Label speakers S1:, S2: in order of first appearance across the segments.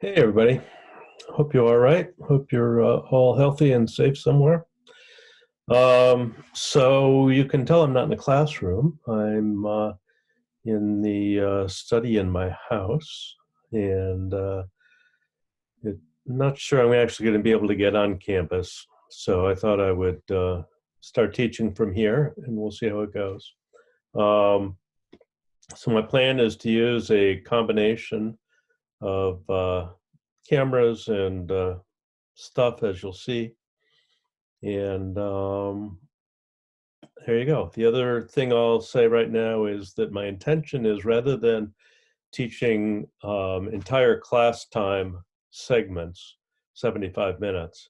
S1: Hey, everybody. Hope you're all right. Hope you're all healthy and safe somewhere. So you can tell I'm not in the classroom. I'm in the study in my house, and not sure I'm actually going to be able to get on campus. So I thought I would start teaching from here, and we'll see how it goes. Um, so my plan is to use a combination of cameras and stuff, as you'll see. And there you go. The other thing I'll say right now is that my intention is, rather than teaching entire class time segments, 75 minutes,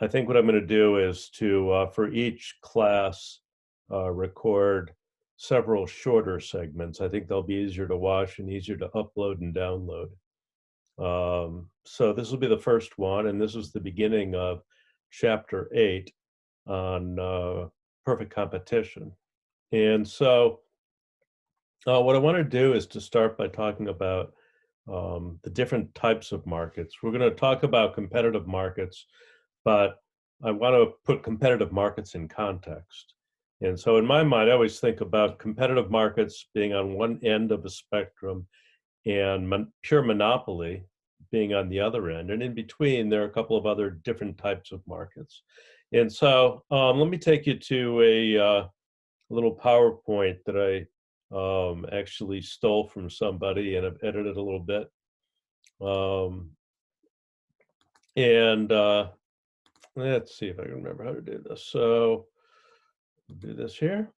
S1: I think what I'm going to do is to, for each class, record several shorter segments. I think they'll be easier to watch and easier to upload and download. So this will be the first one, and this is the beginning of chapter 8 on perfect competition. And so what I want to do is to start by talking about the different types of markets. We're going to talk about competitive markets, but I want to put competitive markets in context. And so in my mind, I always think about competitive markets being on one end of a spectrum and pure monopoly being on the other end. And in between, there are a couple of other different types of markets. And so let me take you to a little PowerPoint that I actually stole from somebody and have edited a little bit. Um, and let's see if I can remember how to do this. So I'll do this here.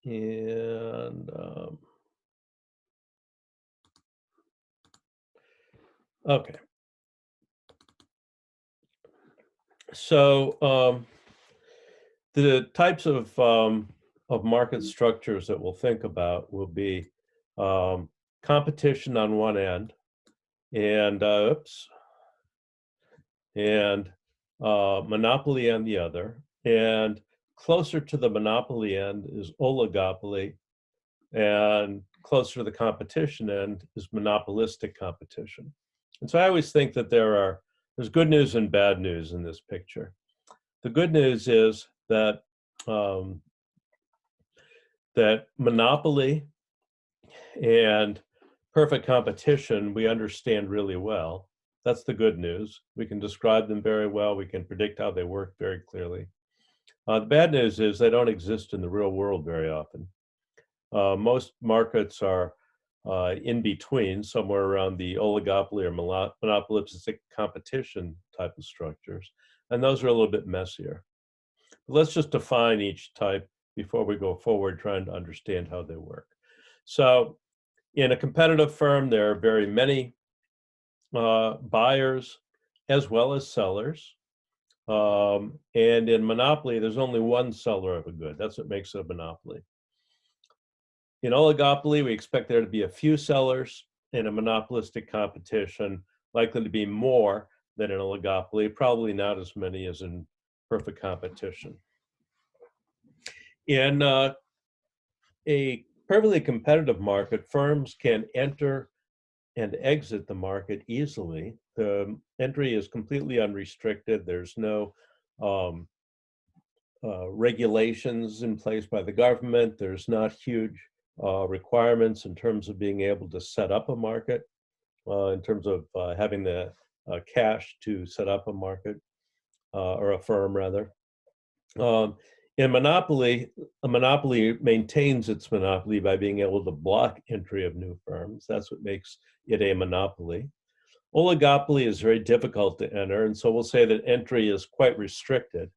S1: And okay. So the types of market structures that we'll think about will be competition on one end, and and monopoly on the other. And closer to the monopoly end is oligopoly, and closer to the competition end is monopolistic competition. And so I always think that there's good news and bad news in this picture. The good news is that um, that monopoly and perfect competition we understand really well. That's the good news. We can describe them very well. We can predict how they work very clearly. The bad news is they don't exist in the real world very often. Most markets are in between, somewhere around the oligopoly or monopolistic competition type of structures. And those are a little bit messier. But let's just define each type before we go forward, trying to understand how they work. So in a competitive firm, there are very many buyers as well as sellers. And in monopoly, there's only one seller of a good. That's what makes it a monopoly. In oligopoly, we expect there to be a few sellers. In a monopolistic competition, likely to be more than in oligopoly, probably not as many as in perfect competition. In a perfectly competitive market, firms can enter and exit the market easily. The entry is completely unrestricted. There's no regulations in place by the government. There's not huge requirements in terms of being able to set up a market, in terms of having the cash to set up a market, or a firm rather. In monopoly, a monopoly maintains its monopoly by being able to block entry of new firms. That's what makes it a monopoly. Oligopoly is very difficult to enter, and so we'll say that entry is quite restricted.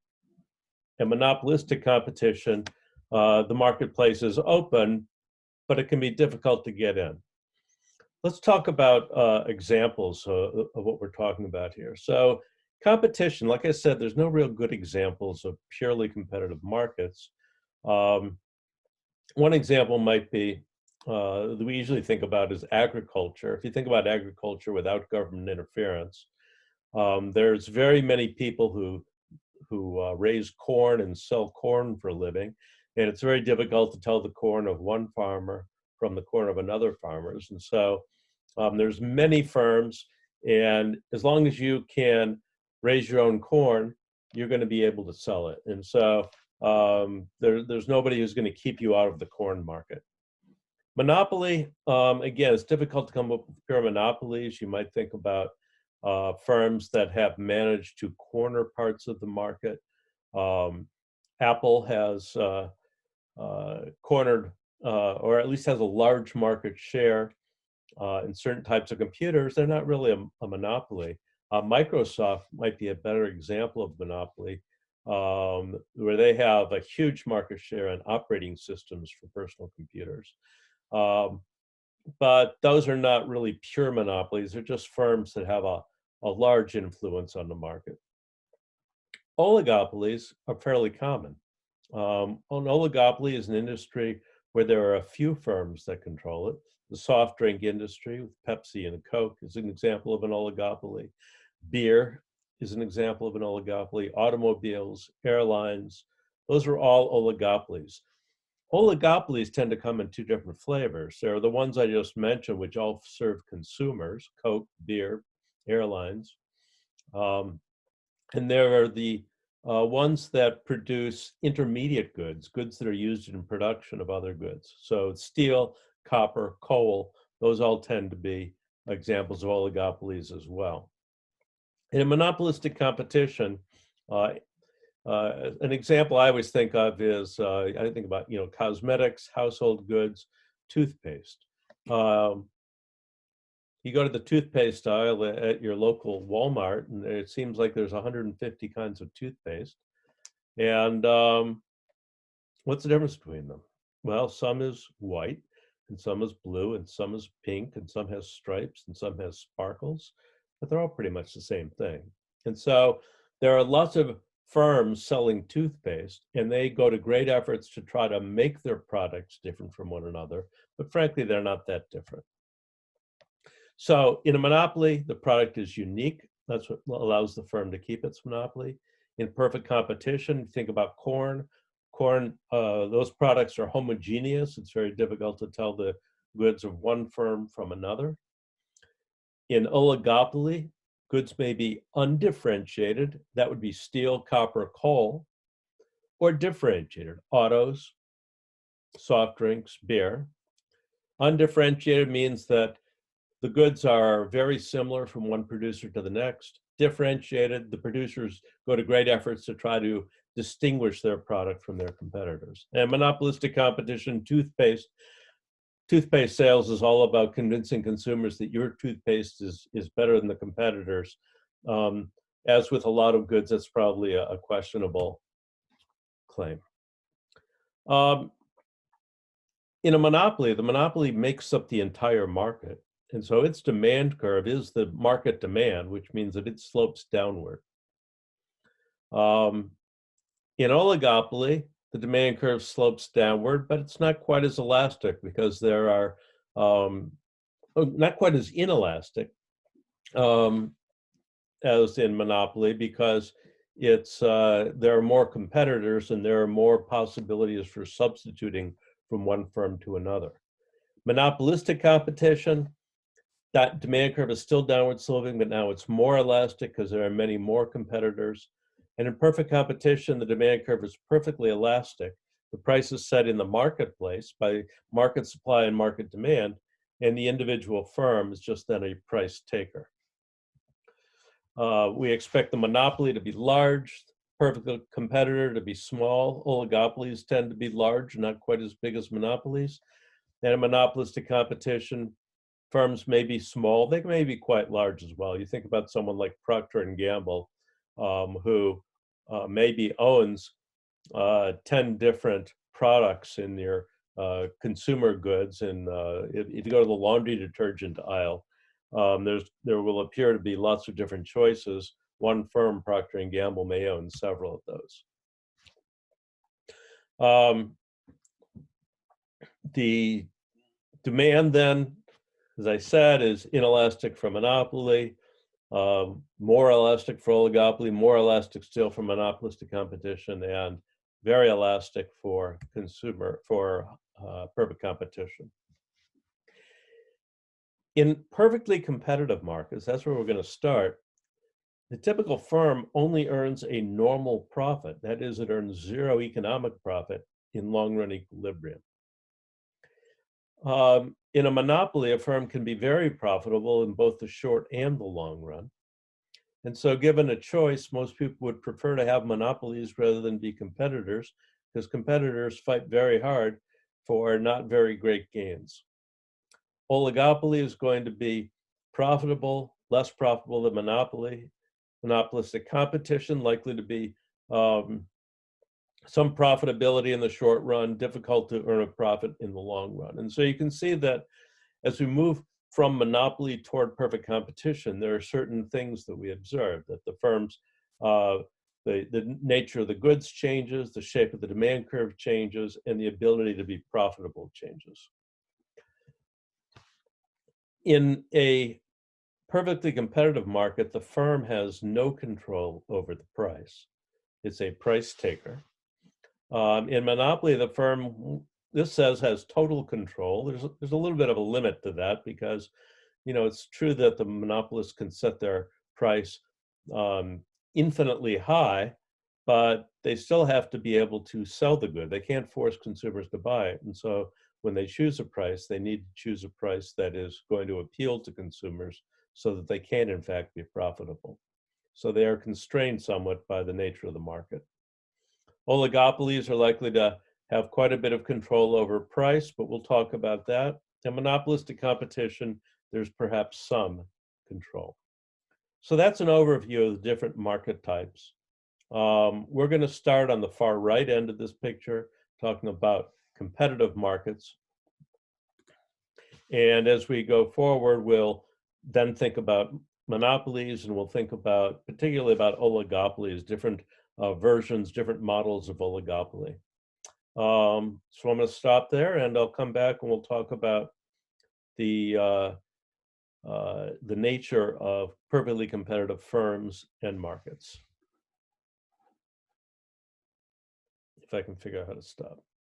S1: In monopolistic competition, the marketplace is open, but it can be difficult to get in. Let's talk about examples of what we're talking about here. So competition, like I said, there's no real good examples of purely competitive markets. One example might be that we usually think about is agriculture. If you think about agriculture without government interference, there's very many people who raise corn and sell corn for a living, and it's very difficult to tell the corn of one farmer from the corn of another farmer's. And so There's many firms, and as long as you can raise your own corn, you're going to be able to sell it. And so there's nobody who's going to keep you out of the corn market. Monopoly, again, it's difficult to come up with pure monopolies. You might think about firms that have managed to corner parts of the market. Apple has cornered, or at least has a large market share in certain types of computers. They're not really a monopoly. Microsoft might be a better example of monopoly, where they have a huge market share in operating systems for personal computers. But those are not really pure monopolies. They're just firms that have a large influence on the market. Oligopolies are fairly common. An oligopoly is an industry where there are a few firms that control it. The soft drink industry with Pepsi and Coke is an example of an oligopoly. Beer is an example of an oligopoly. Automobiles, airlines, those are all oligopolies. Oligopolies tend to come in two different flavors. There are the ones I just mentioned, which all serve consumers: Coke, beer, airlines. And there are the ones that produce intermediate goods, goods that are used in production of other goods. So steel, copper, coal, those all tend to be examples of oligopolies as well. In a monopolistic competition, an example I always think of is, I think about, cosmetics, household goods, toothpaste. You go to the toothpaste aisle at your local Walmart, and it seems like there's 150 kinds of toothpaste. And what's the difference between them? Well, some is white, and some is blue, and some is pink, and some has stripes, and some has sparkles, but they're all pretty much the same thing. And so there are lots of firms selling toothpaste, and they go to great efforts to try to make their products different from one another, but frankly, they're not that different. So in a monopoly, the product is unique. That's what allows the firm to keep its monopoly. In perfect competition, think about corn. Corn, those products are homogeneous. It's very difficult to tell the goods of one firm from another. In oligopoly, goods may be undifferentiated. That would be steel, copper, coal, or differentiated: autos, soft drinks, beer. Undifferentiated means that the goods are very similar from one producer to the next. Differentiated, the producers go to great efforts to try to distinguish their product from their competitors. And monopolistic competition, toothpaste sales is all about convincing consumers that your toothpaste is better than the competitors. As with a lot of goods, that's probably a questionable claim. In a monopoly, the monopoly makes up the entire market. And so its demand curve is the market demand, which means that it slopes downward. In oligopoly, the demand curve slopes downward, but it's not quite as elastic because there are, not quite as inelastic as in monopoly, because there are more competitors and there are more possibilities for substituting from one firm to another. Monopolistic competition, that demand curve is still downward sloping, but now it's more elastic because there are many more competitors. And in perfect competition, the demand curve is perfectly elastic. The price is set in the marketplace by market supply and market demand, and the individual firm is just then a price taker. We expect the monopoly to be large, perfect competitor to be small. Oligopolies tend to be large, not quite as big as monopolies. And in monopolistic competition, firms may be small, they may be quite large as well. You think about someone like Procter & Gamble, who maybe owns 10 different products in their consumer goods. And if you go to the laundry detergent aisle, there will appear to be lots of different choices. One firm, Procter & Gamble, may own several of those. The demand then, as I said, is inelastic for monopoly, more elastic for oligopoly, more elastic still for monopolistic competition, and very elastic for perfect competition. In perfectly competitive markets, that's where we're going to start. The typical firm only earns a normal profit. That is, it earns zero economic profit in long-run equilibrium. In a monopoly, a firm can be very profitable in both the short and the long run. And so given a choice, most people would prefer to have monopolies rather than be competitors, because competitors fight very hard for not very great gains. Oligopoly is going to be profitable, less profitable than monopoly. Monopolistic competition likely to be some profitability in the short run, difficult to earn a profit in the long run. And so you can see that as we move from monopoly toward perfect competition, there are certain things that we observe, that the firms, the nature of the goods changes, the shape of the demand curve changes, and the ability to be profitable changes. In a perfectly competitive market, the firm has no control over the price. It's a price taker. In monopoly, the firm, this says, has total control. There's a little bit of a limit to that because, it's true that the monopolists can set their price infinitely high, but they still have to be able to sell the good. They can't force consumers to buy it. And so when they choose a price, they need to choose a price that is going to appeal to consumers so that they can, in fact, be profitable. So they are constrained somewhat by the nature of the market. Oligopolies are likely to have quite a bit of control over price, but we'll talk about that. In monopolistic competition, there's perhaps some control. So that's an overview of the different market types. We're going to start on the far right end of this picture, talking about competitive markets. And as we go forward, we'll then think about monopolies, and we'll think about, particularly about oligopolies, different versions, different models of oligopoly. So I'm going to stop there, and I'll come back and we'll talk about the nature of perfectly competitive firms and markets. If I can figure out how to stop.